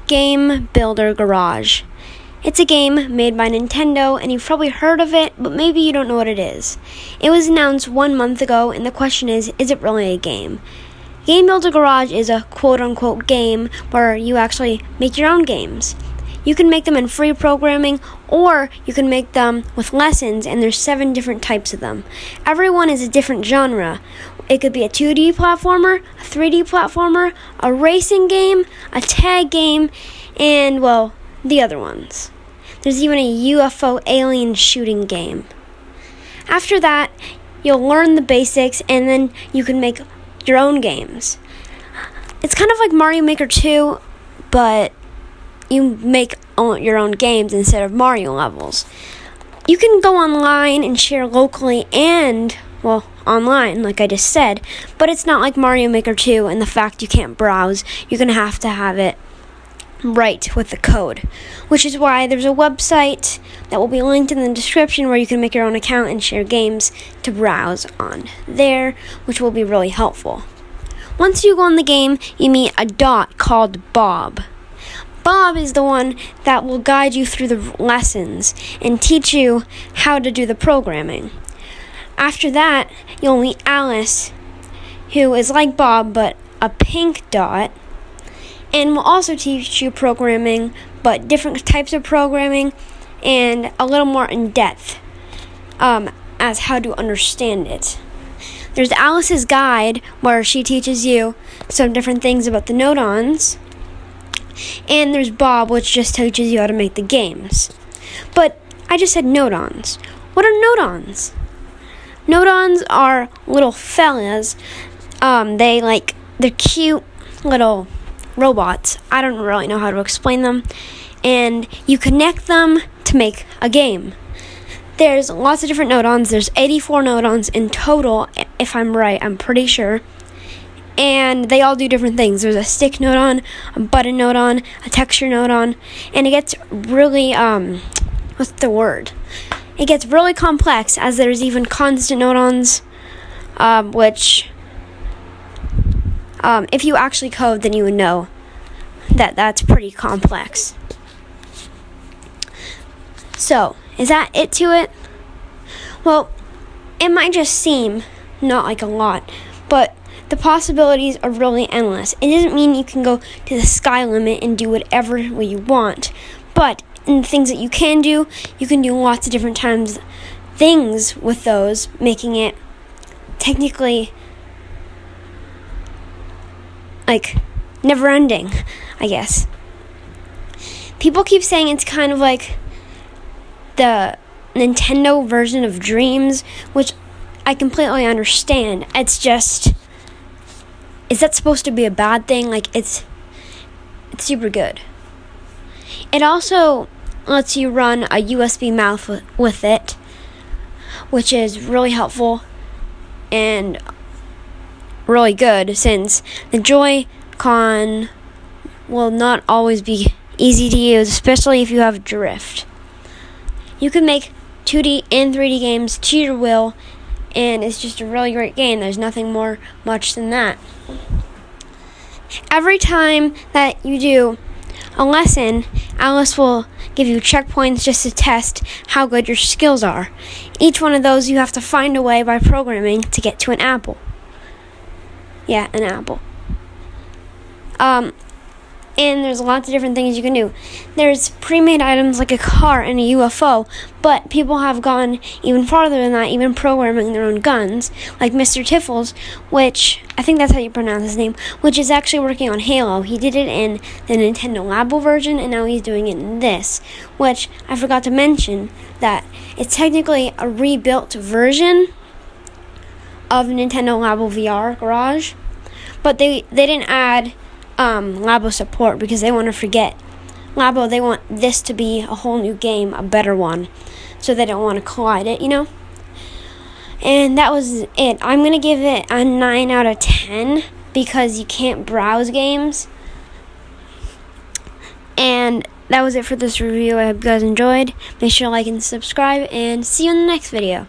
Game Builder Garage. It's a game made by Nintendo, and you've probably heard of it, but maybe you don't know what it is. It was announced 1 month ago, and the question is it really a game? Game Builder Garage is a quote-unquote game where you actually make your own games. You can make them in free programming, or you can make them with lessons, and there's 7 different types of them. Every one is a different genre. It could be a 2D platformer, a 3D platformer, a racing game, a tag game, and, well, the other ones. There's even a UFO alien shooting game. After that, you'll learn the basics, and then you can make your own games. It's kind of like Mario Maker 2, but you make your own games instead of Mario levels. You can go online and share locally and, well, online, like I just said, but it's not like Mario Maker 2 and the fact you can't browse. You're going to have it right with the code, which is why there's a website that will be linked in the description where you can make your own account and share games to browse on there, which will be really helpful. Once you go in the game, you meet a dot called Bob. Bob is the one that will guide you through the lessons and teach you how to do the programming. After that, you'll meet Alice, who is like Bob but a pink dot, and will also teach you programming, but different types of programming and a little more in depth as how to understand it. There's Alice's guide where she teaches you some different things about the nodons. And there's Bob, which just teaches you how to make the games. But I just said nodons. What are nodons? Nodons are little fellas. They're cute little robots. I don't really know how to explain them. And you connect them to make a game. There's lots of different nodons. There's 84 nodons in total, if I'm right. I'm pretty sure. And they all do different things. There's a stick nodon, a button nodon, a texture nodon, and it gets really, what's the word? It gets really complex, as there's even constant nodons, which, if you actually code, then you would know that that's pretty complex. So, is that it to it? Well, it might just seem not like a lot, but the possibilities are really endless. It doesn't mean you can go to the sky limit and do whatever you want. But in the things that you can do lots of different things with those, making it technically like never ending, I guess. People keep saying it's kind of like the Nintendo version of Dreams, which I completely understand. It's just, is that supposed to be a bad thing? Like, it's super good. It also lets you run a USB mouse with it, which is really helpful and really good, since the Joy-Con will not always be easy to use, especially if you have drift. You can make 2D and 3D games to your will, and it's just a really great game. There's nothing much than that. Every time that you do a lesson, Alice will give you checkpoints just to test how good your skills are. Each one of those you have to find a way by programming to get to an apple. Yeah, an apple. And there's lots of different things you can do. There's pre-made items like a car and a UFO, but people have gone even farther than that, even programming their own guns, like Mr. Tiffles, which, I think that's how you pronounce his name, which is actually working on Halo. He did it in the Nintendo Labo version, and now he's doing it in this, which I forgot to mention, that it's technically a rebuilt version of Nintendo Labo VR Garage, but they didn't add Labo support because they want to forget Labo. They want this to be a whole new game, a better one, so they don't want to collide it, And that was it. I'm going to give it a 9 out of 10 because you can't browse games. And that was it for this review. I hope you guys enjoyed. Make sure to like and subscribe, and see you in the next video.